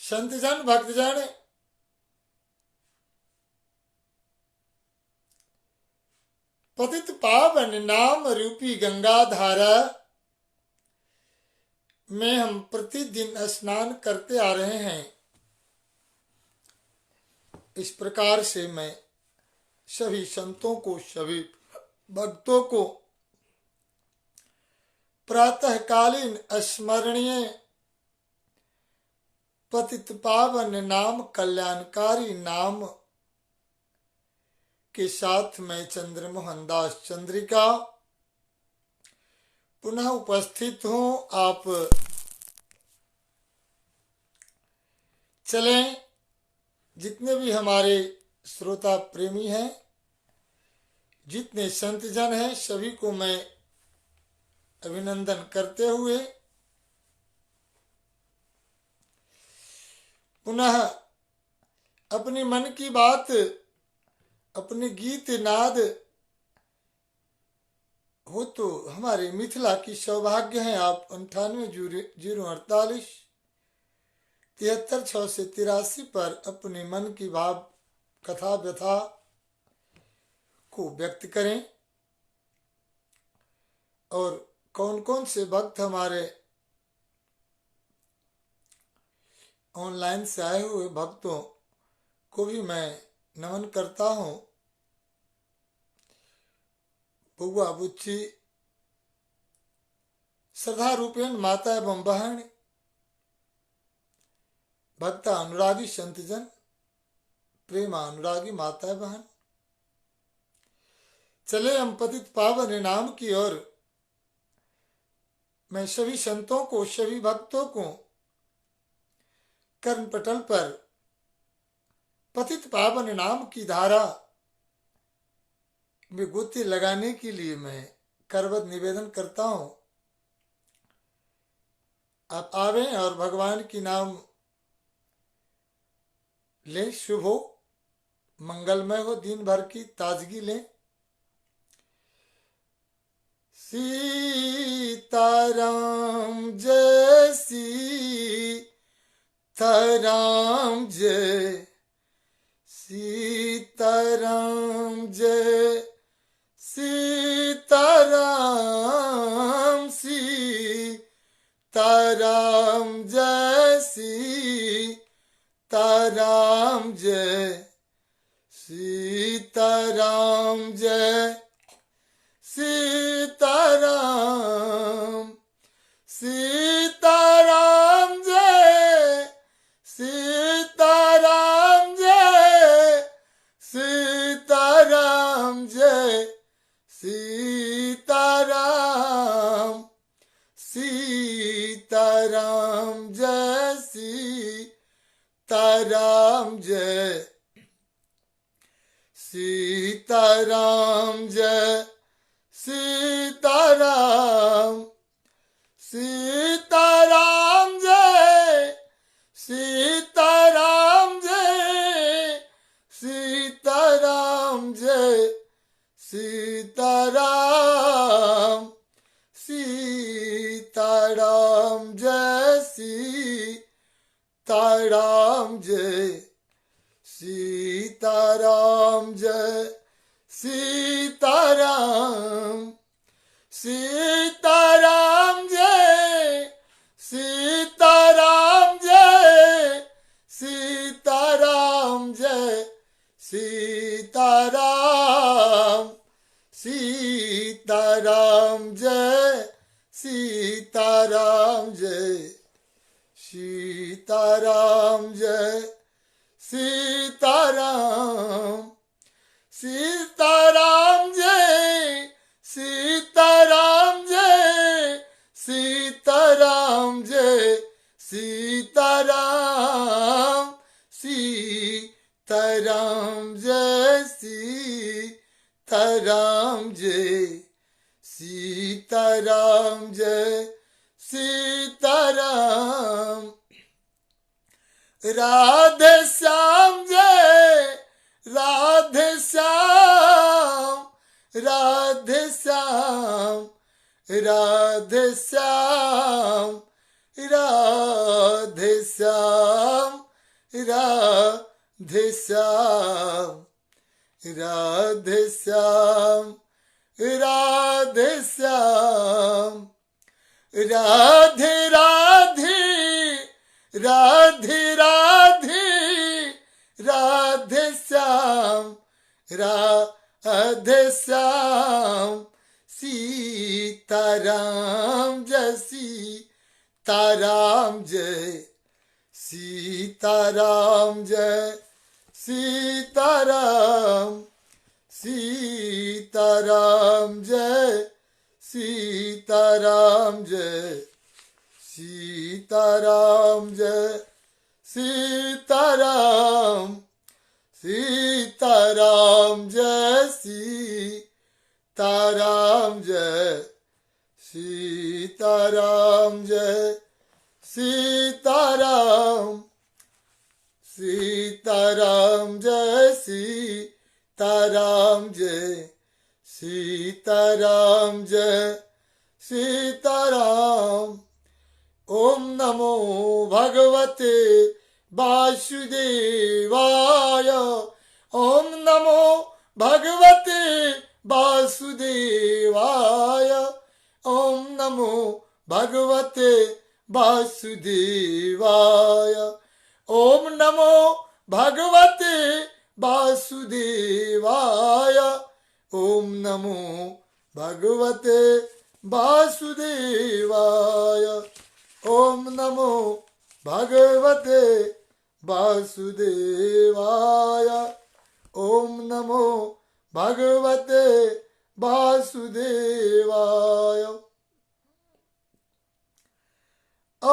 संत जन भक्त जन पतित पावन नाम रूपी गंगा धारा में हम प्रतिदिन स्नान करते आ रहे हैं। इस प्रकार से मैं सभी संतों को, सभी भक्तों को प्रातःकालीन स्मरणीय पतित पावन नाम, कल्याणकारी नाम के साथ मैं चंद्रमोहन दास चंद्रिका पुनः उपस्थित हूँ। आप चलें, जितने भी हमारे श्रोता प्रेमी हैं, जितने संत जन हैं, सभी को मैं अभिनंदन करते हुए पुनः अपनी मन की बात, अपने गीत नाद हो तो हमारे मिथिला की सौभाग्य है। आप 98 048 73 6 से 83 पर अपने मन की भाव कथा व्यथा को व्यक्त करें। और कौन कौन से भक्त हमारे ऑनलाइन से आए हुए भक्तों को भी मैं नमन करता हूँ। बुआ बुच्ची, श्रद्धा रूपेण माता एवं बहन, भक्ता अनुरागी संतजन, प्रेमा अनुरागी माता बहन, चले हम पतित पावन नाम की ओर। मैं सभी संतों को, सभी भक्तों को कर्म पटल पर पतित पावन नाम की धारा में गोते लगाने के लिए मैं करवत निवेदन करता हूं। आप आवे और भगवान की नाम लें। शुभ हो, मंगलमय हो, दिन भर की ताजगी लें। सीताराम जय सीताराम जय सीताराम जय सीताराम सीताराम जय सीताराम जय सीताराम जय सीताराम सीताराम जय सीताराम जय सीताराम जय सीताराम सीताराम जय सीताराम जय सीताराम जय सीताराम सीताराम जय सीताराम जय सीताराम जय सीताराम सीताराम जय सीताराम जय सीताराम जय सीताराम सीताराम जय सीताराम जय सीताराम जय सीताराम सीताराम जय सीताराम जय सीताराम जय सीताराम सीताराम जय सीताराम जय सीताराम जय सीताराम सीताराम जय सीताराम जय सीताराम जय सीताराम राधे श्याम जय राधे श्याम राधे श्याम राधे श्याम राधे श्याम राधे श्याम राधे श्याम राधे श्याम राधे राधे राधे राधे राधे श्याम राधे श्याम सीताराम जय सीताराम जय सीताराम जय सीताराम सीताराम जय सीताराम जय सीताराम जय सीताराम सीताराम जय सीताराम जय सीताराम जय सीताराम सीताराम जय सीताराम जय सीताराम जय सीताराम। ओम नमो भगवते वासुदेवाय ओम नमो भगवते वासुदेवाय ओम नमो भगवते वासुदेवाय ओम नमो भगवते वासुदेवाय ओम नमो भगवते वासुदेवाय ओम नमो भगवते वासुदेवाय ओम नमो भगवते वासुदेवाय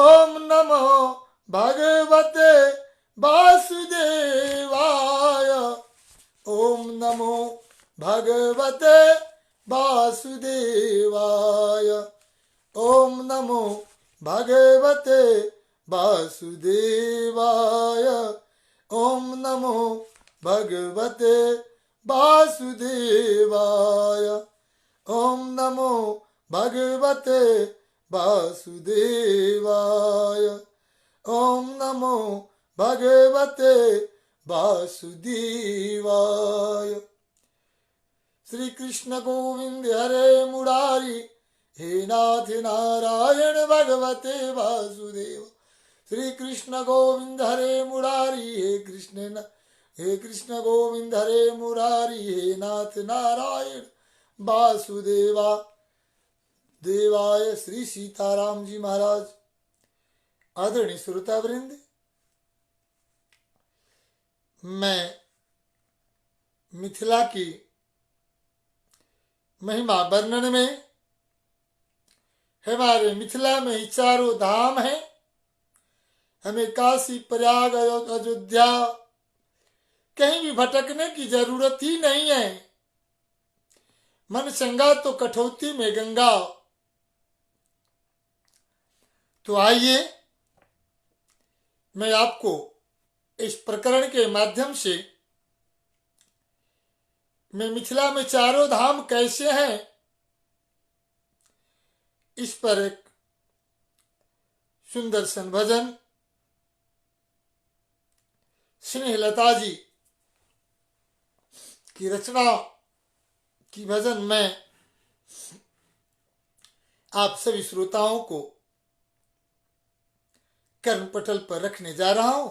ओम नमो भगवते वासुदेवाय ओम नमो भगवते वासुदेवाय ओम नमो भगवते वासुदेवाय ओम नमो भगवते वासुदेवाय ओम नमो भगवते वासुदेवाय ओम नमो भगवते वासुदेवाय। श्री कृष्ण गोविंद हरे मुरारी हे नाथ नारायण भगवते वासुदेव। श्री कृष्ण गोविंद हरे मुरारी हे कृष्ण गोविंद हरे मुरारी हे नाथ नारायण वासुदेवा देवाय। श्री सीताराम जी महाराज। आदरणीय श्रोतावृंद, मैं मिथिला की महिमा वर्णन में, हमारे मिथिला में ही चारों धाम है, हमें काशी प्रयाग अयोध्या कहीं भी भटकने की जरूरत ही नहीं है। मन चंगा तो कठौती में गंगा। तो आइए मैं आपको इस प्रकरण के माध्यम से मैं मिथिला में चारों धाम कैसे हैं इस पर एक सुंदर सन भजन स्नेहलता जी की रचना की भजन मैं आप सभी श्रोताओं को कर्णपटल पर रखने जा रहा हूं।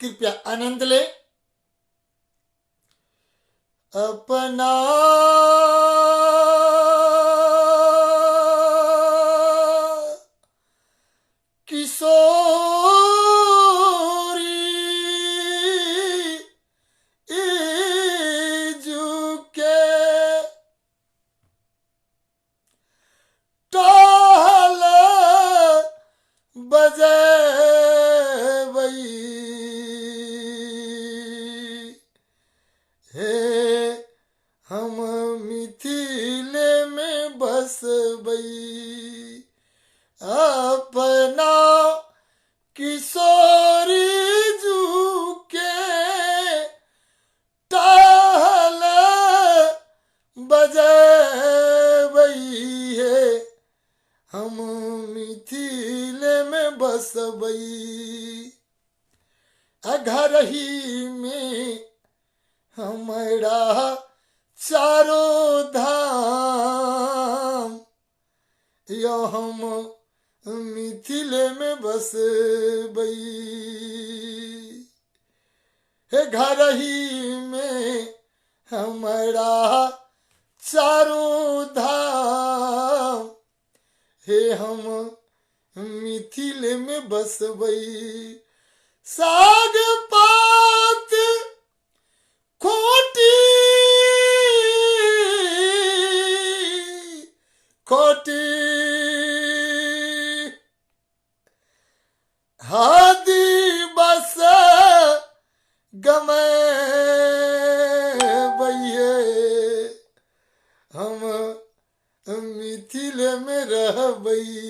कृपया आनंद ले। अपना अपना किशोरी झुके टहल बजबई है, हम मिथिले में बसबई। घर ही में हमारा चारों धाम, यो हम मिथिले में बस बई। हे घर ही में हमारा चारों धाम, हे हम मिथिले में बस बई। साग पात खोटी खोटी हादी बस गमे बइये, हम मिथिले में रह बई।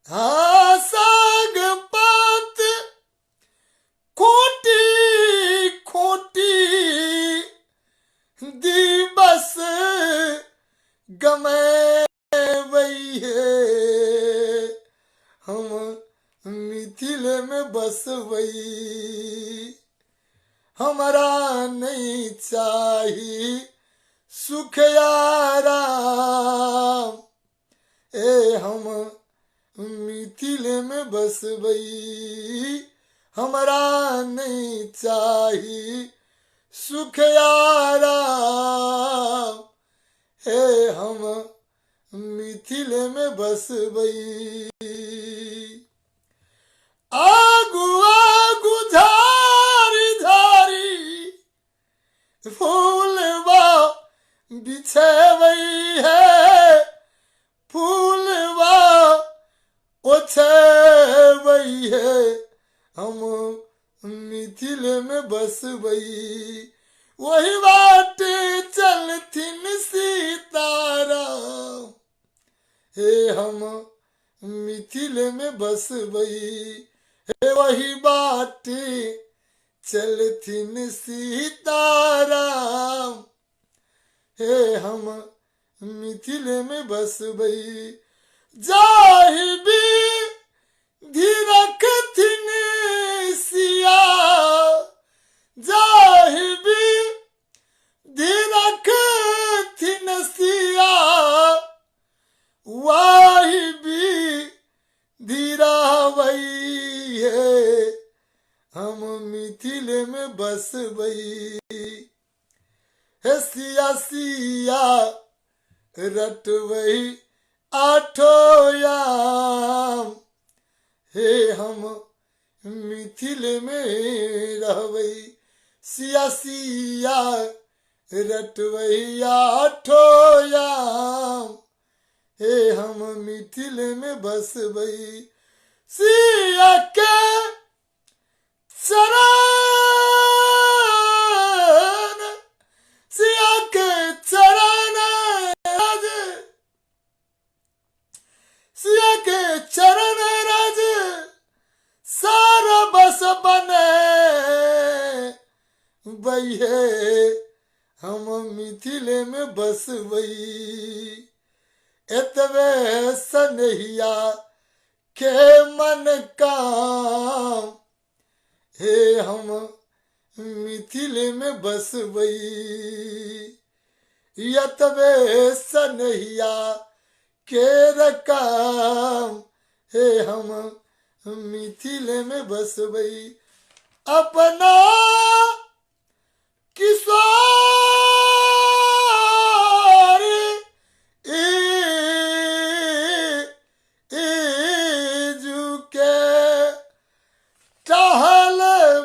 हाँ साग पात खोटी खोटी दिवस गमे वही है, हम मिथिले में बस वही। हमारा नहीं चाहिए सुख आराम, ए हम मिथिले में बस बई। हमारा नहीं चाहिए सुख आराम, हे हम मिथिले में बस बई। आगु आगु झारी झारी फूलवा बिछे वही है, फूलवा ओछे वही है, हम मिथिले में बस बई। वही बात चलथिन सीताराम, हे हम मिथिले में बस बई। हे वही बात चलथिन सीताराम, हे हम मिथिले में बस बई। जाहि भी धीरखथिन सिया, जाहि भी धीरखथिन सिया, वाही भी धीरा वही है, हम मिथिले में बस बई। हे सिया सिया रट वही आठो याम, हे हम मिथिले में रहवई। सिया सिया रटवैया आठो याम, हे हम मिथिले में बस बई। सिया के चरण, सिया के चरण राज, सिया के चरण राज सारा बस बने बई है, हम मिथिले में बस बई। एतवे सनहिया के मन काम, हे हम मिथिले में बस बई। यतवे सनहिया के रकाम, हे हम मिथिले में बस बई। अपना किशोर के टहल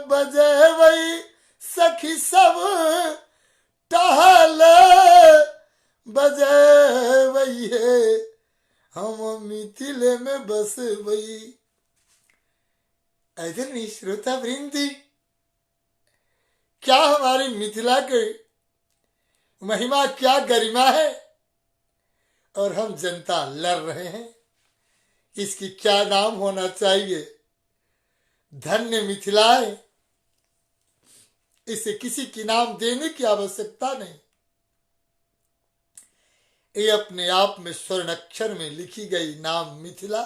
बजे वही सखी सब, टहल बजे वही है, हम मिथिले में बस वही। आदरणीय श्रोता वृंदी, क्या हमारी मिथिला की महिमा, क्या गरिमा है, और हम जनता लड़ रहे हैं। इसकी क्या नाम होना चाहिए? धन्य मिथिलाएं। इसे किसी की नाम देने की आवश्यकता नहीं, ये अपने आप में स्वर्ण अक्षर में लिखी गई नाम मिथिला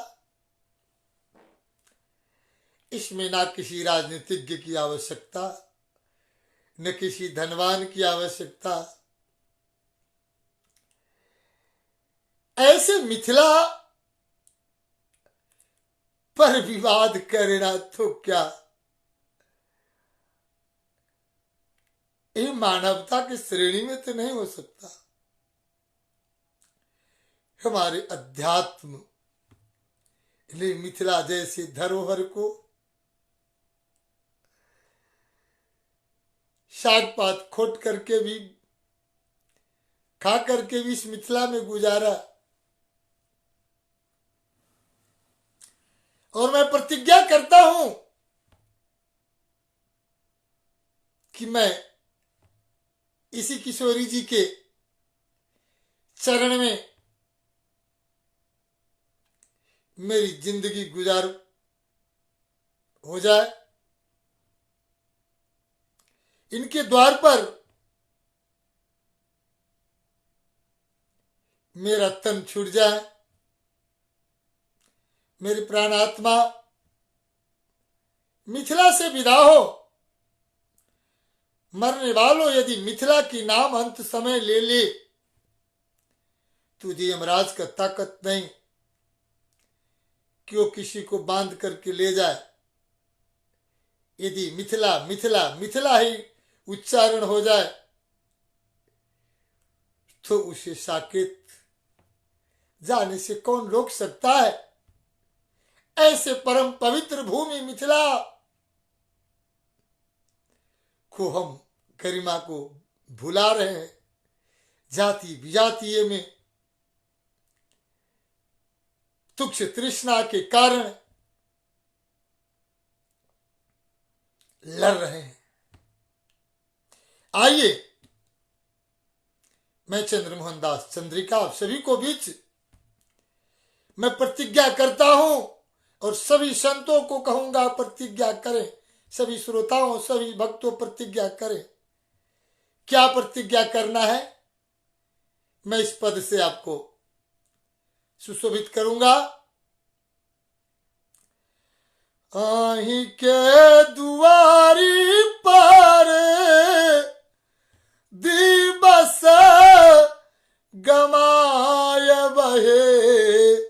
इसमें ना किसी राजनीतिज्ञ की आवश्यकता, न किसी धनवान की आवश्यकता। ऐसे मिथिला पर विवाद करना तो क्या, ये मानवता की श्रेणी में तो नहीं हो सकता। हमारे अध्यात्म ने मिथिला जैसे धरोहर को शाक पात खोट करके भी, खा करके भी इस मिथिला में गुजारा। और मैं प्रतिज्ञा करता हूं कि मैं इसी किशोरी जी के चरण में मेरी जिंदगी गुजार हो जाए, इनके द्वार पर मेरा तन छूट जाए, मेरी प्राणात्मा मिथिला से विदा हो। मरने वालों यदि मिथिला की नाम अंत समय ले ले, तुझे यमराज का ताकत नहीं कि वो किसी को बांध करके ले जाए। यदि मिथिला मिथिला मिथिला ही उच्चारण हो जाए तो उसे साकेत जाने से कौन रोक सकता है। ऐसे परम पवित्र भूमि मिथिला को हम गरिमा को भुला रहे हैं। जाति विजातीय में तुच्छ तृष्णा के कारण लड़ रहे हैं। आइए, मैं चंद्रमोहन दास चंद्रिका आप सभी को बीच मैं प्रतिज्ञा करता हूं और सभी संतों को कहूंगा प्रतिज्ञा करें, सभी श्रोताओं सभी भक्तों प्रतिज्ञा करें। क्या प्रतिज्ञा करना है मैं इस पद से आपको सुशोभित करूंगा। आही के दुआरी पर दिवस गमाय बहे,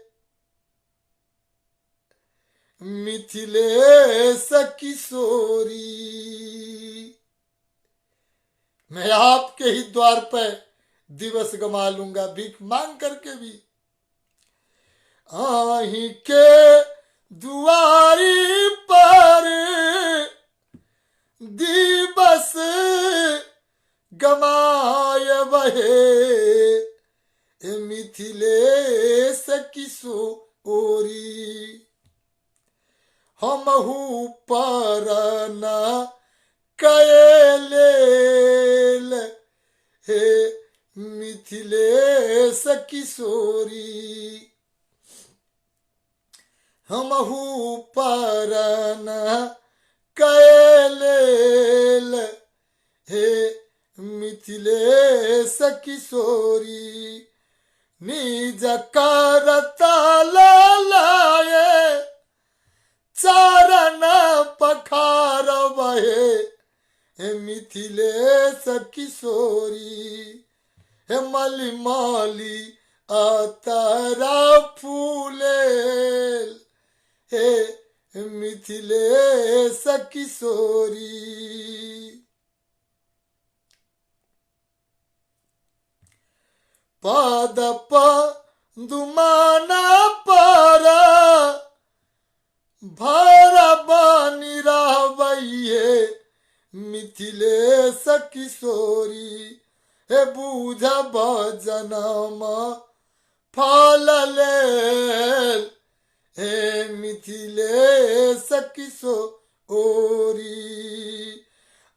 मिथिलेश किशोरी। मैं आपके ही द्वार पर दिवस गमा लूंगा भीख मांग करके भी। आही के दुआरी पर दिवस गमाय बहे, मिथिलेश किशोरी। हमहु पर न कयले हे मिथिलेश किशोरी। हमहु पर न कयले हे मिथिलेश किशोरी। निज करता लाए चरण पखार बहे, मिथिलेश किशोरी। हे मली माली अतरा फूले, हे मिथिलेश किशोरी। पद दुमाना पर भर बनी रहबैये, मिथिलेश किशोरी। हे बूझ भजनम फल लेल, हे मिथिलेश किशोरी।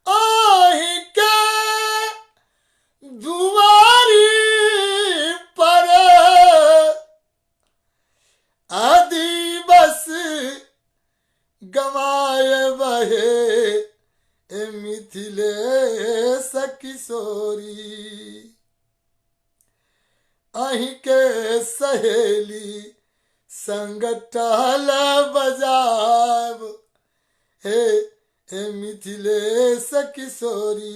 आही के दुआरी पर आदिवस गवाए बहे, मिथिलेश किशोरी। अही के सहेली संग टहल बजाब, हे हे मिथिलेश किशोरी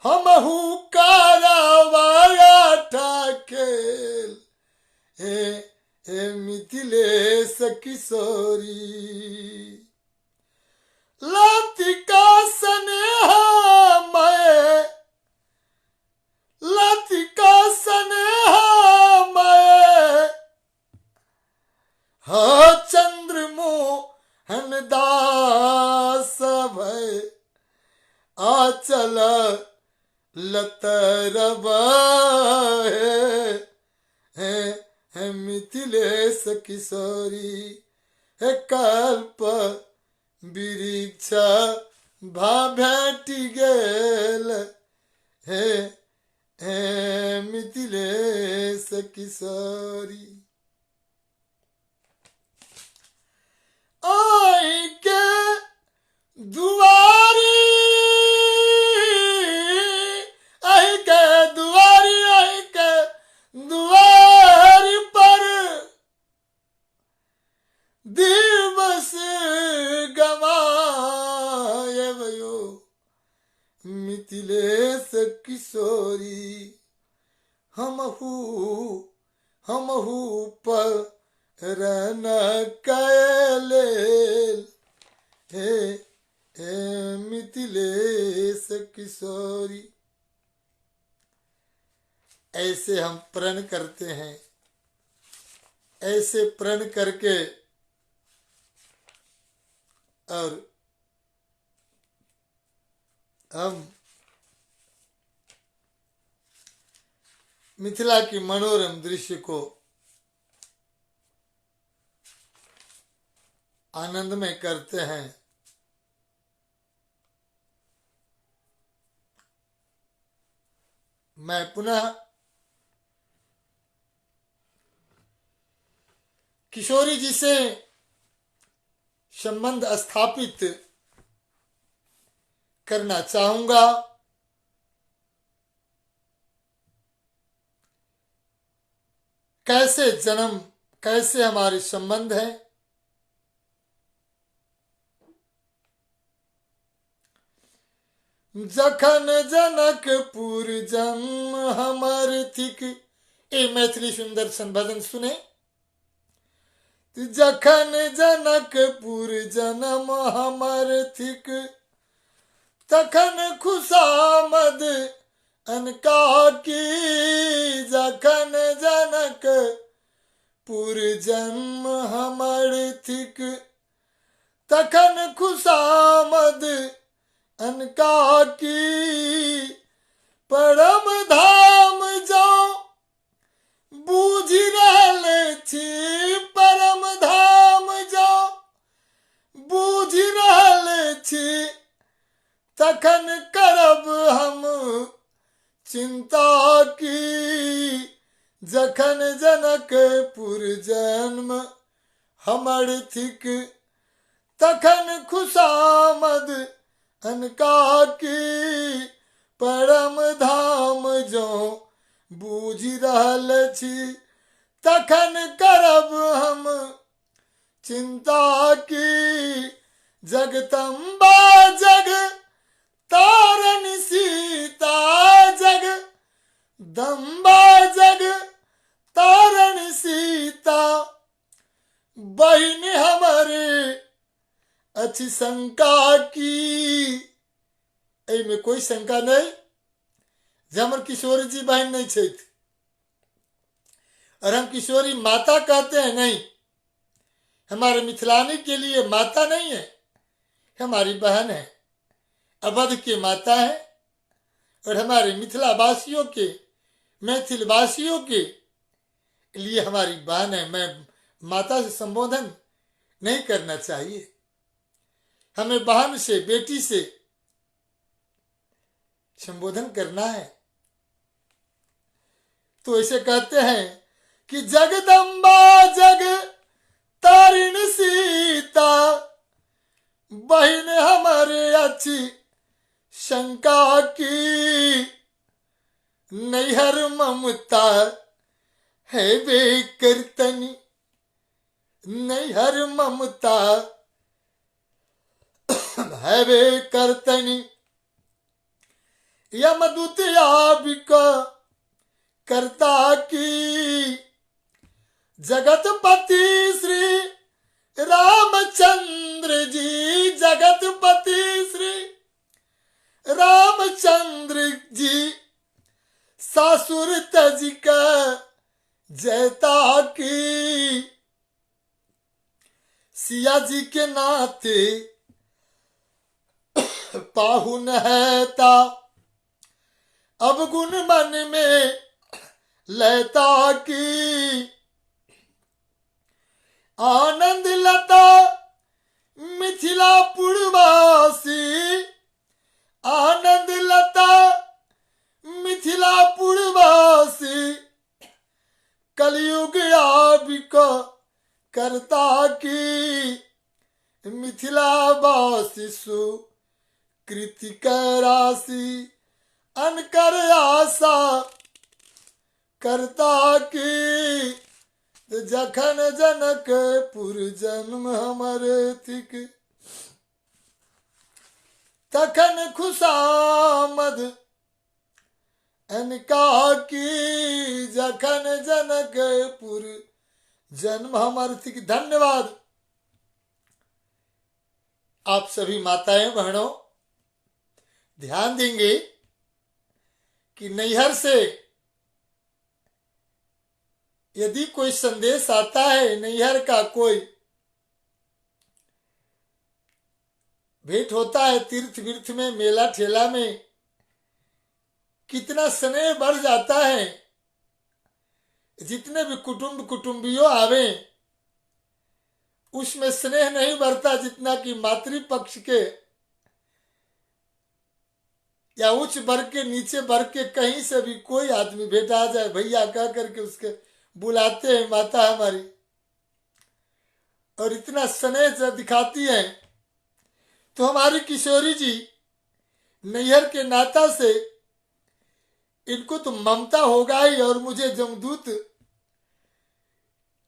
हमहू कारवाया ठाकेल हे हे मिथिलेश किशोरी लतिका स्नेहा मैं लतिका स्नेहा मैं हा चंद्र मोहन दास भय आचल लतर है मिथिलेश किशोरी है कल्प वृक्ष भेटी गेल हे मिथिलेश किशोरी आई के दुआरी आई के दुआरी आई के दुआरी पर दिवस गवाए भयो मिथिलेश किशोरी हमहू पर रन कैले हे मिथिलेश किशोरी। ऐसे हम प्रण करते हैं, ऐसे प्रण करके और हम मिथिला की मनोरम दृश्य को आनंदमय करते हैं। मैं पुनः किशोरी जी से संबंध स्थापित करना चाहूंगा। कैसे जन्म, कैसे हमारे संबंध है। जखन जनकपुर जन्म हमर थिक, ए मैथिली सुंदर भजन सुने। जखन जनकपुर जन्म हमर थिक, तखन खुशामद अनका की। जखन जनकपुर जन्म हमर थिक, तखन खुशामद अनका की। परम धाम जाओ बूझ रहल छी, परम धाम जाओ बूझ रहल छी। तखन करब हम चिंता की। जखन जनकपुर जन्म हमर थिक, तखन खुशामद अनका की। परम धाम जो बूझ रहल छी, तखन करब हम चिंता की। जगदम्बा जग तारण सीता, जगदम्बा जग तारण सीता। बहिन हमरे अच्छी शंका की। में कोई शंका नहीं जे हमर किशोरी जी बहन नहीं छे। और हम किशोरी माता कहते हैं नहीं, हमारे मिथिलानी के लिए माता नहीं है, हमारी बहन है, अवध की माता है। और हमारे मिथिला वासियों के, मैथिल वासियों के लिए हमारी बहन है। मैं माता से संबोधन नहीं करना चाहिए, हमें बहन से, बेटी से संबोधन करना है। तो ऐसे कहते हैं कि जगदम्बा जग तारिण सीता, बहन हमारे अच्छी शंका की। नैहर ममता है वे कीर्तनी, नैहर ममता है वे करतनी यमदूत याबिक करता की जगतपति श्री रामचंद्र जी, जगतपति श्री रामचंद्र जी सासुर तज का जयता की सिया जी के नाते पाहुन है ता अब गुण मन में लहता की आनंद लता मिथिला पुरवासी, आनंद लता मिथिला पुरवासी कलयुग आबिक करता की मिथिला वासी सुकृतिक राशि अनकर आशा करता की जखन जनकपुर जन्म हमर थिक तखन खुशामद अनका की जखन जनकपुर जन्म हमर थिक। धन्यवाद। आप सभी माताएं बहनों ध्यान देंगे कि नैहर से यदि कोई संदेश आता है, नैहर का कोई भेंट होता है तीर्थ विर्थ में, मेला ठेला में, कितना स्नेह बढ़ जाता है। जितने भी कुटुंबियों आवे उसमें स्नेह नहीं बढ़ता जितना कि मातृपक्ष के या उच्च वर्ग के नीचे वर्ग के कहीं से भी कोई आदमी भेंट आ जाए, भैया कह करके उसके बुलाते हैं माता हमारी, और इतना स्नेह दिखाती है। तो हमारी किशोरी जी नैहर के नाता से इनको तो ममता होगा ही, और मुझे जमदूत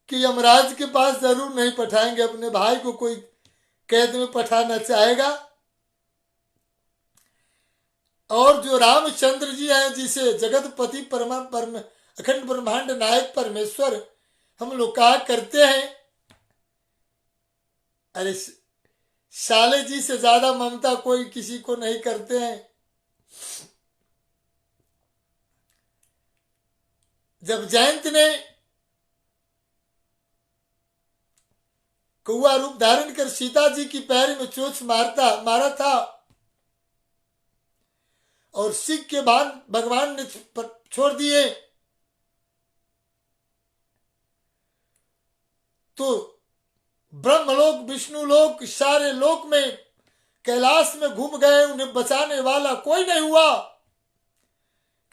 कि यमराज के पास जरूर नहीं पठाएंगे, अपने भाई को कोई कैद में पठाना चाहेगा। और जो रामचंद्र जी हैं, जिसे जगतपति अखंड ब्रह्मांड नायक परमेश्वर हम लोग कहा करते हैं, अरे साले जी से ज्यादा ममता कोई किसी को नहीं करते हैं। जब जयंत ने कौआ रूप धारण कर सीता जी की पैर में चोंच मारा था और सिख के भान भगवान ने छोड़ दिए, तो ब्रह्मलोक विष्णुलोक सारे लोक में कैलाश में घूम गए, उन्हें बचाने वाला कोई नहीं हुआ।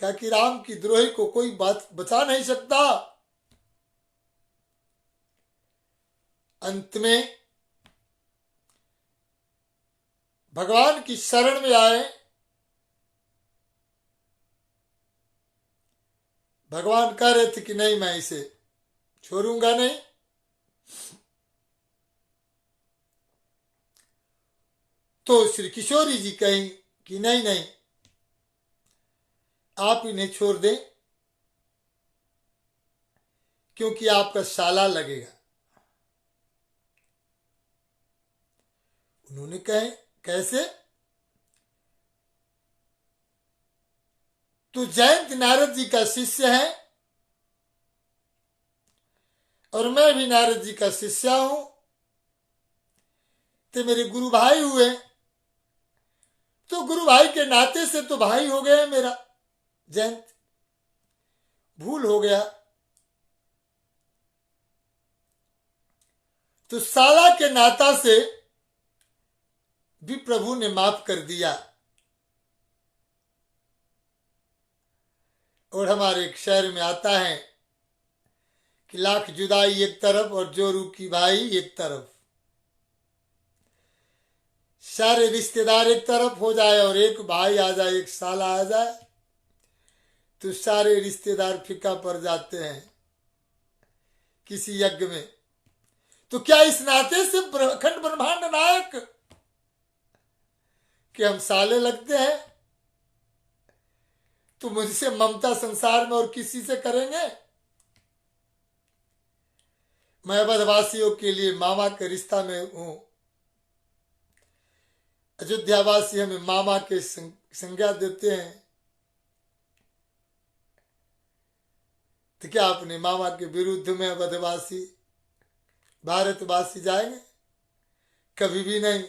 क्या कि राम की द्रोही को कोई बात बचा नहीं सकता। अंत में भगवान की शरण में आए। भगवान कह रहे थे कि नहीं, मैं इसे छोड़ूंगा नहीं। तो श्री किशोरी जी कहीं कि नहीं नहीं, आप इन्हें छोड़ दें, क्योंकि आपका साला लगेगा। उन्होंने कहे कैसे? तो जयंत नारद जी का शिष्य है और मैं भी नारद जी का शिष्य हूं, तो मेरे गुरु भाई हुए, तो गुरु भाई के नाते से तो भाई हो गया मेरा जयंत। भूल हो गया तो साला के नाता से भी प्रभु ने माफ कर दिया। और हमारे एक शहर में आता है कि लाख जुदाई एक तरफ और जोरू की भाई एक तरफ, सारे रिश्तेदार एक तरफ हो जाए और एक भाई आ जाए, एक साला आ जाए, तो सारे रिश्तेदार फीका पड़ जाते हैं किसी यज्ञ में। तो क्या इस नाते से अखंड ब्रह्मांड नायक कि हम साले लगते हैं, तो मुझसे ममता संसार में और किसी से करेंगे। मैं अवधवासियों के लिए मामा के रिश्ता में हूं। अयोध्यावासी हमें मामा के संज्ञा देते हैं, तो क्या अपने मामा के विरुद्ध में अवधवासी भारतवासी जाएंगे? कभी भी नहीं।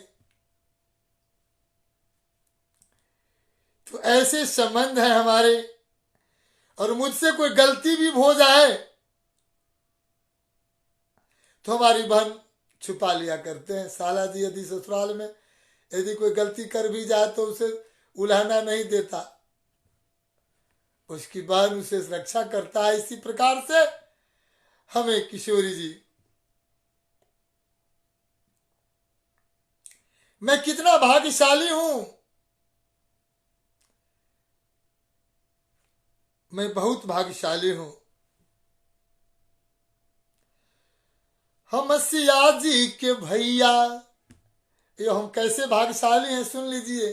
तो ऐसे संबंध हैं हमारे, और मुझसे कोई गलती भी हो जाए तो हमारी बहन छुपा लिया करते हैं। साला जी यदि ससुराल में यदि कोई गलती कर भी जाए तो उसे उलाहना नहीं देता, उसकी बहन उसे रक्षा करता है। इसी प्रकार से हमें किशोरी जी, मैं कितना भाग्यशाली हूं, मैं बहुत भाग्यशाली हूं। हम सिया जी के भैया, ये हम कैसे भाग्यशाली हैं सुन लीजिए।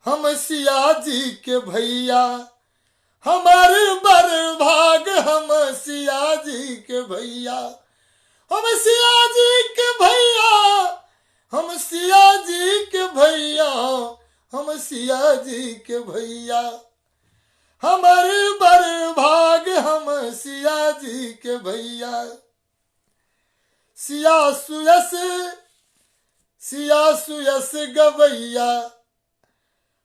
हम सिया जी के भैया, हमारे बर भाग, हम सिया जी के भैया, हम सिया जी के भैया, हम सिया जी के भैया, हम सिया जी के भैया, हमारे बर भाग, हम सिया जी के भैया। सिया सुयस, सिया सुयस गवैया,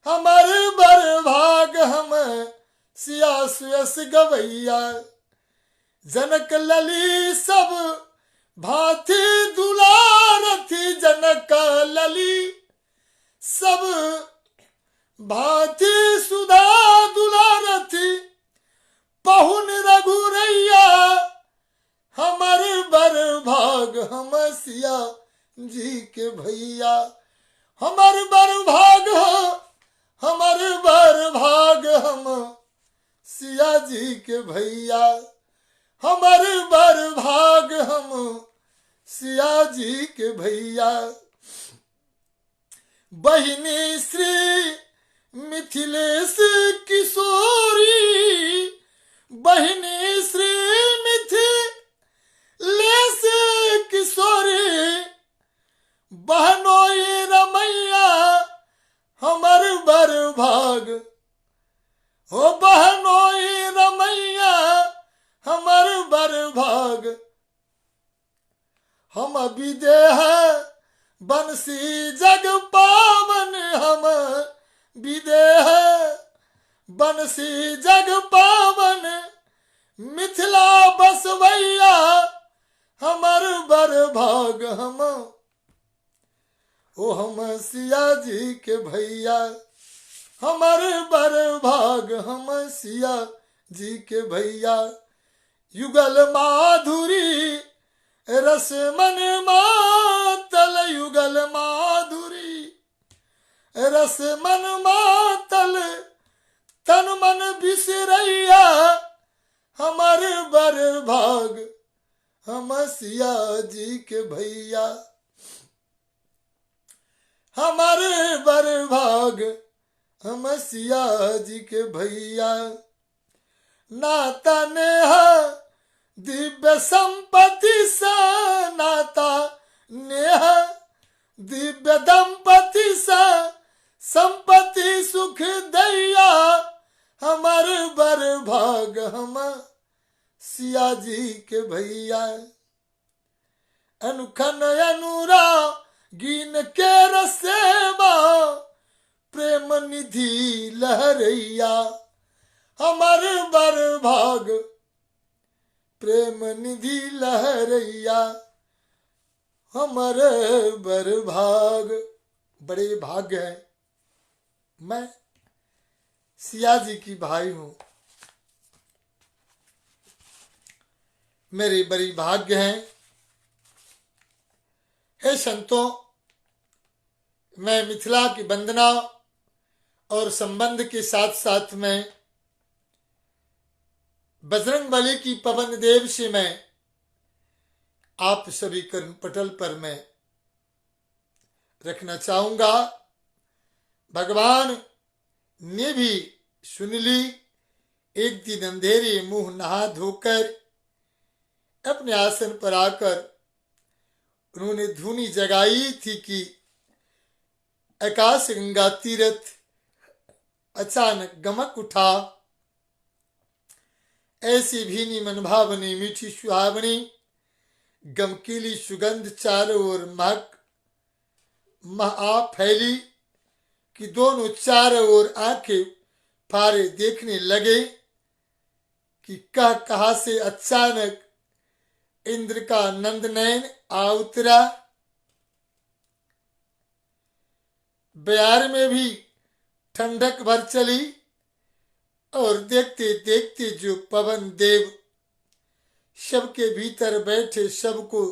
हमारे बर भाग, हम सिया सुयस गवैया। जनक लली सब भांति दुलारथी, जनक लली सब भांति सुधा दुलारथी। पहुन रघुरैया, हमारे बर भाग, हम सिया जी के भैया, हमारे बर भाग, हमारे बर भाग, हम सिया जी के भैया, हमारे बर भाग, हम सिया जी के भैया। बहिनी श्री मिथिलेश किशोरी, बहिनी श्री मिथिलेश किशोरी, बहनोई रमैया, हमर बर भाग, हो बहनोई रमैया, हमर बर भाग। हम विदेह बंसी जग पावन, हम विदेह बंसी जग पावन, मिथिला बसवैया, हमर बर भाग, हम ओ हम सिया जी के भैया, हमारे बर भाग, हम सिया जी के भैया। युगल माधुरी रस मन मातल, युगल माधुरी रस मन मातल, तन मन बिसरैया, हमारे बर भाग, हम सिया जी के भैया, हमारे बर भाग, हम सिया जी के भैया। नाता नेहा दिव्य संपत्ति सा, नाता नेहा दिव्य दंपति सा, संपत्ति सुख दैया, हमारे बर भाग, हम सिया जी के भैया। अनुखन अनुरागीन के रसेवा, प्रेम निधि लहरैया, हमारे बर भाग, प्रेम निधि लहरैया, हमारे बर भाग। बड़े भाग्य है, मैं सिया जी की भाई हूं। मेरे बड़ी भाग्य हैं। हे संतों, मैं मिथिला की वंदना और संबंध के साथ साथ में बजरंगबली की पवन देव से मैं आप सभी कर्ण पटल पर मैं रखना चाहूंगा भगवान ने भी सुन ली। एक दिन अंधेरे मुंह नहा धोकर अपने आसन पर आकर उन्होंने धुनी जगाई थी कि आकाश गंगा तीर्थ अचानक गमक उठा। ऐसी भीनी मनभावनी मीठी सुहावनी गमकीली सुगंध चारों ओर महा फैली कि दोनों चारों ओर आंखें फाड़े देखने लगे कि कहाँ से अचानक इंद्र का नंदनयन आ उतरा। बयार में भी ठंडक भर चली और देखते देखते जो पवन देव सबके भीतर बैठे सबको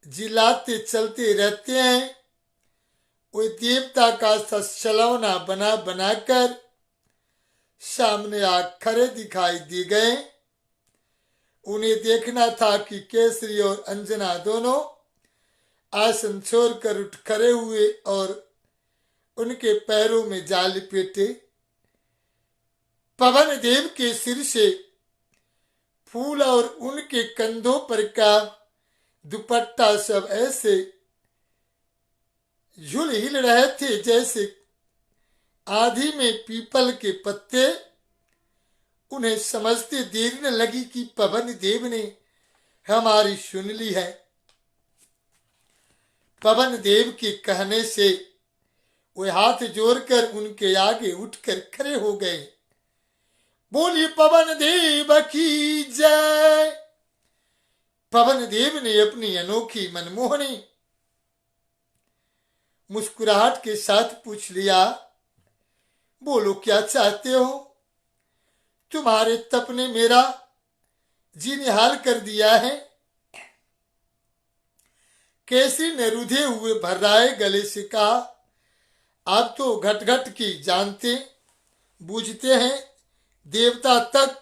जिलाते चलते रहते हैं, वो देवता का सलौना बना बनाकर सामने आ खड़े दिखाई दे गए। उन्हें देखना था कि केसरी और अंजना दोनों आसन छोड़कर उठ खड़े हुए और उनके पैरों में जाल लपेटे। पवन देव के सिर से फूल और उनके कंधों पर का दुपट्टा सब ऐसे झूल हिल रहे थे जैसे आधी में पीपल के पत्ते। उन्हें समझते देर न लगी कि पवन देव ने हमारी सुन ली है। पवन देव के कहने से वे हाथ जोड़कर उनके आगे उठकर खड़े हो गए। बोलिए पवन देव की जय। पवन देव ने अपनी अनोखी मनमोहनी मुस्कुराहट के साथ पूछ लिया, बोलो क्या चाहते हो? तुम्हारे तप ने मेरा जी निहाल कर दिया है। केसरी ने रुधे हुए भर्राए गले से कहा, आप तो घट घट की जानते बूझते हैं, देवता तक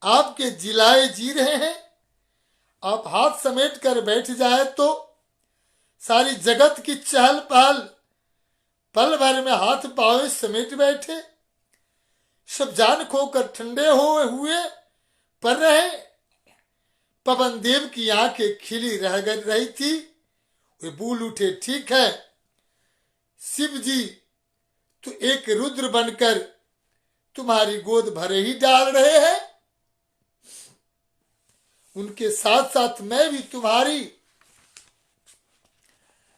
आपके जिलाए जी रहे हैं। आप हाथ समेट कर बैठ जाए तो सारी जगत की चहल पहल पल भर में हाथ पांव समेट बैठे। सब जान खोकर ठंडे हुए पर रहे। पवन देव की आंखें खिली रह रही थी। वे बोल उठे, ठीक है शिव जी, तो एक रुद्र बनकर तुम्हारी गोद भरे ही डाल रहे हैं। उनके साथ साथ मैं भी तुम्हारी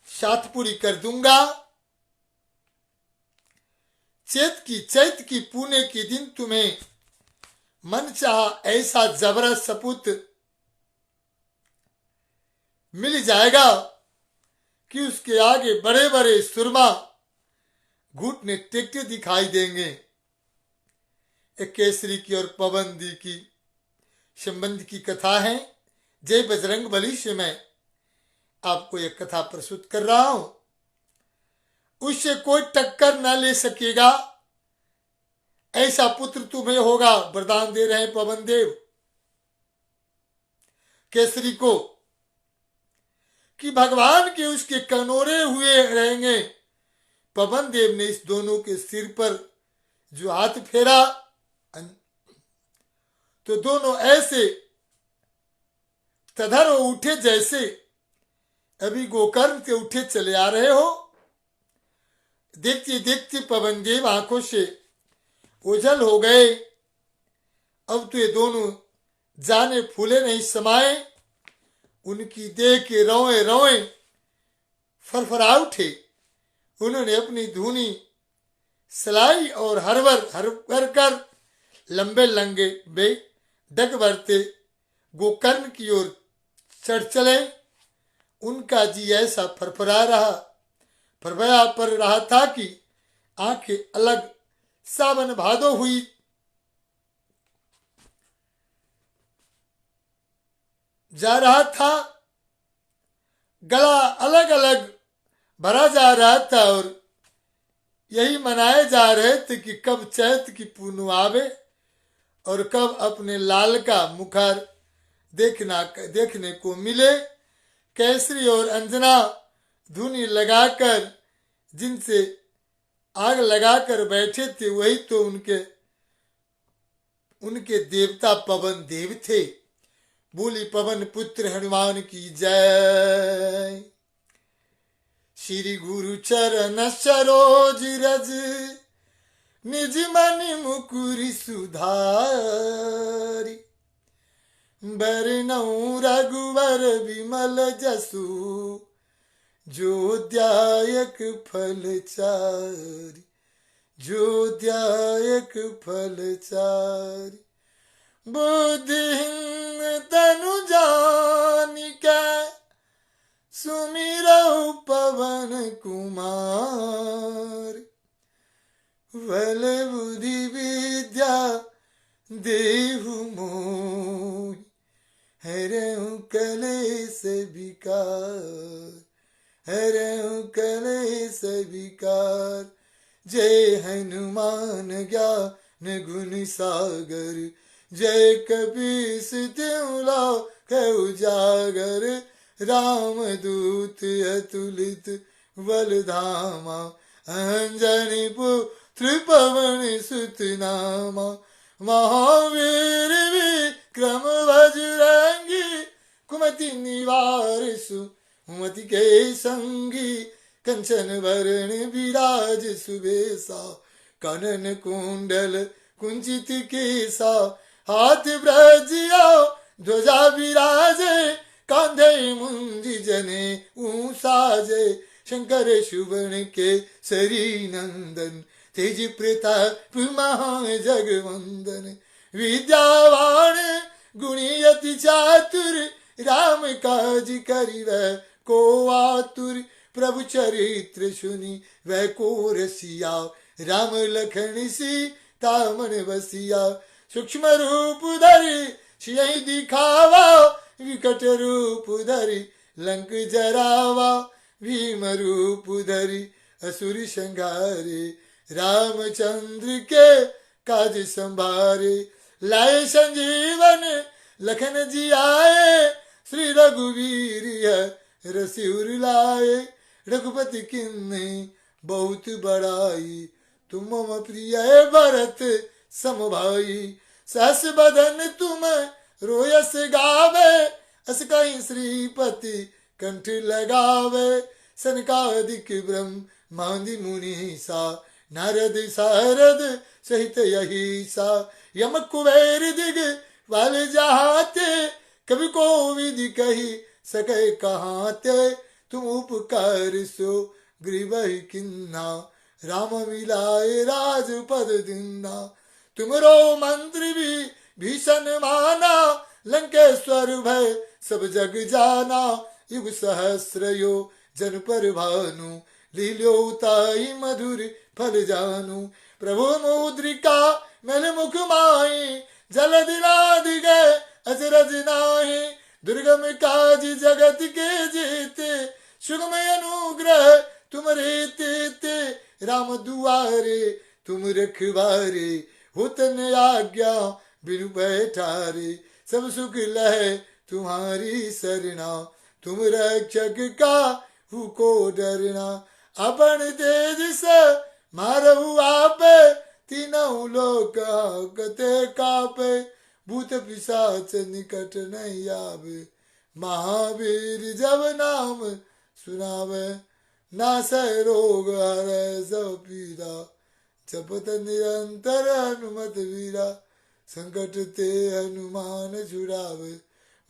साथ पूरी कर दूंगा। चैत की पुणे के दिन तुम्हें मन चाहा ऐसा जबरा सपूत मिल जाएगा कि उसके आगे बड़े बड़े सुरमा घुटने टेकते दिखाई देंगे। एक केसरी की और पवन दी की संबंध की कथा है। जय बजरंग बली से मैं आपको यह कथा प्रस्तुत कर रहा हूं। उससे कोई टक्कर न ले सकेगा ऐसा पुत्र तुम्हें होगा, वरदान दे रहे हैं पवन देव केसरी को कि भगवान के उसके कनोरे हुए रहेंगे। पवन देव ने इस दोनों के सिर पर जो हाथ फेरा तो दोनों ऐसे तधर उठे जैसे अभी गोकर्ण से उठे चले आ रहे हो। देखते देखते पवन देव आंखों से ओझल हो गए। अब तो ये दोनों जाने फूले नहीं समाये। उनकी देह के रोए रोए फरफरा उठे। उन्होंने अपनी धूनी सलाई और हर कर लंबे लंगे बे डग भरते गोकर्ण की ओर चढ़ चले। उनका जी ऐसा फरफरा पर रहा था कि आंखें अलग सावन भादो हुई। जा रहा था, गला अलग अलग भरा जा रहा था और यही मनाए जा रहे थे कि कब चैत की पूर्णिमा आवे और कब अपने लाल का मुखर देखने को मिले। केसरी और अंजना धुनी लगाकर जिनसे आग लगाकर बैठे थे वही तो उनके देवता पवन देव थे। बोली पवन पुत्र हनुमान की जय। श्री गुरु चरण सरोज रज निज मन मुकुरि सुधारी। बरनउँ रघुवर विमल जसु जो ध्यायक फल चारि। जो ध्यायक फल चारि। बुद्धिहीन तनु जानिकै सुमिरौ पवन कुमार। बल बुद्धि विद्या देहु मोहि हरहु कलेश विकार। हरहु कलेश विकार। जय हनुमान ज्ञान गुण सागर। जय कपीस तिहुँ लाख उजागर। राम दूत अतुलित बल धामा। अंजनी पुत्र पवन सुत नामा। महावीर विक्रम बजरंगी कुमति निवार सुमति के संगी। कंचन वरण विराज सुबेसा। कानन कुंडल कुंचित केसा। हाथ ब्रजिया ध्वजा विराजे। कांधे मुंजी जने साजे। शंकर सुवन के सरी नंदन। तेज प्रताप महाजगवंदन। विद्यावान गुणी अति चातुर। राम काज करिवै को आतुर। प्रभु चरित्र सुनी वै को रसिया। राम लखन सीता मन बसिया। सूक्ष्म रूप धरि सियहि दिखावा। विकट रूप धरि लंक जरावा। भीम रूप धरि असुर संहारे। रामचंद्र के काज संभारे। लाए संजीवन लखन जियाए। श्री रघुवीर रसिउर लाए। रघुपति किन्ने बहुत बड़ाई। तुम मम प्रिय भरत सम भाई। सहस बदन तुम रोयस गावे। अस कहीं श्रीपति कंठ लगावे। सनकादिक ब्रह्मादि मुनीसा। नारद सारद सहित यही सा। यम कुबेर दिग वाल जहाते। कभी को विधि कही सके कहाते। तुम उपकार सो गृह किन्ना। राम मिलाए राजपद दिन्ना। तुमरो मंत्र भी भीषण माना। लंकेश्वर भय सब जग जाना। युग सहस्र यो जन पर भानु। लील्यो ताई मधुर फल जानू। प्रभु मुद्रिका मैल मुख माही। जल दिलाद गए अचरज नाही। दुर्गम काज जगत के जेते। सुगम अनुग्रह तुमरे तेते। राम दुआरे तुम रखवारे। होतन आज्ञा बिनु बैठारे। सब सुख लहे तुम्हारी सरना। तुम रक्षक का को डरना। अपन तेज से मारहु आपे। तीनों लोक कते कापे। भूत पिशाच निकट नहीं आवे। महावीर जब नाम सुनावे। नासै रोग हरै सब पीरा। जपत निरंतर हनुमत वीरा। संकट ते हनुमान छुड़ावे।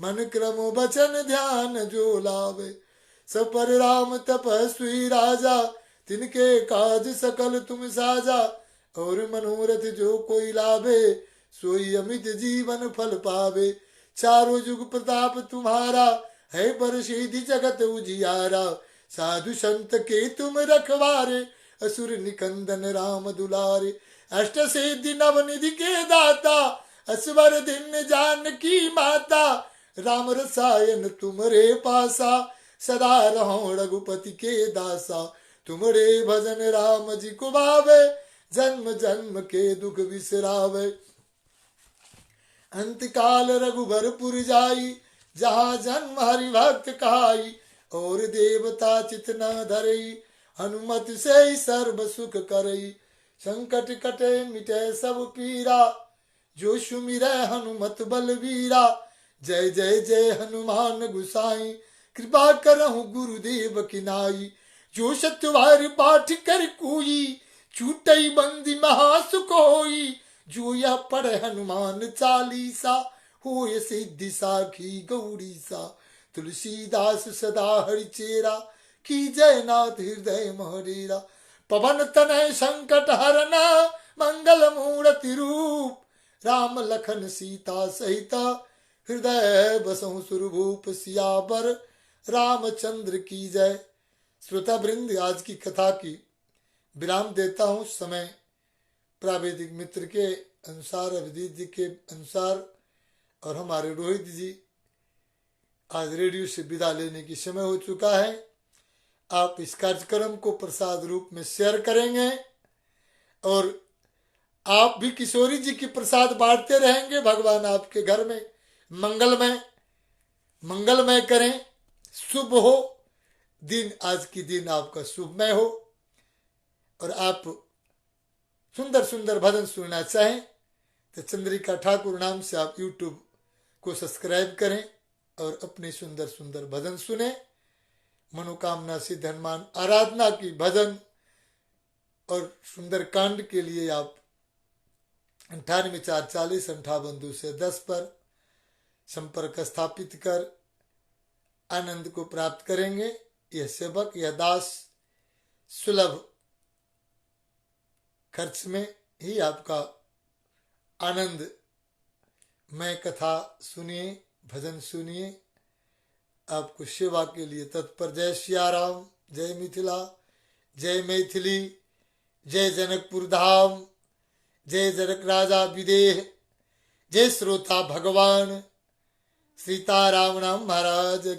मन क्रम बचन ध्यान जो लावे। सब पर राम तपस्वी राजा। तिनके काज सकल तुम साजा। और मनोरथ जो कोई लाभे। सोई अमित जीवन फल पावे। चारों जुग प्रताप तुम्हारा। है प्रसिद्धि जगत उजियारा। साधु संत के तुम रखवारे। असुर निकंदन राम दुलारे। अष्ट सिद्धि नव निधि के दाता। असवर दिन जानकी माता। राम रसायन तुमरे पासा। सदा रहो रघुपति के दासा। तुमरे भजन राम जी को भावे। जन्म जन्म के दुख बिसरावे। अंत काल रघुबरपुर जाई। जहाँ जन्म हरि भक्त कहाई। और देवता चित न धरई। हनुमत से ही सर्व सुख करई, संकट कटे मिटे सब पीरा, जो सुमिरै हनुमत बलवीरा। जय जय जय हनुमान गुसाई, कृपा करहु गुरुदेव की नाई। जो सत्वार पाठ कर कोई, छूटई बंदी महासुख होई। जो यह पढ़े हनुमान चालीसा, होय सिद्धि साखी गौरी सा। तुलसीदास सदा हरिचेरा, की जय नाथ हृदय महडेरा। पवन तनय संकट हरना, मंगल मूर्ति रूप। राम लखन सीता सहित, हृदय बसहु सुरभूप। सियावर रामचंद्र की जय। श्रोता वृंद, आज की कथा की विराम देता हूँ। समय प्रावेदिक मित्र के अनुसार, अभिजीत जी के अनुसार और हमारे रोहित जी आज रेडियो से विदा लेने की समय हो चुका है। आप इस कार्यक्रम को प्रसाद रूप में शेयर करेंगे और आप भी किशोरी जी की प्रसाद बांटते रहेंगे। भगवान आपके घर में मंगलमय करें, शुभ हो दिन। आज की दिन आपका शुभमय हो और आप सुंदर सुंदर भजन सुनना चाहें तो चंद्रिका ठाकुर नाम से आप YouTube को सब्सक्राइब करें और अपने सुंदर सुंदर भजन सुने। मनोकामना सिद्ध हनुमान आराधना की भजन और सुंदर कांड के लिए आप 9844058210 पर संपर्क स्थापित कर आनंद को प्राप्त करेंगे। यह सेवक, यह दास सुलभ खर्च में ही आपका आनंद मैं कथा सुनिए, भजन सुनिए, आपको सेवा के लिए तत्पर। जय सिया राम, जय मिथिला, जय मैथिली, जय जनकपुर धाम, जय जनक राजा विदेह, जय श्रोता भगवान सीताराम नाम महाराज।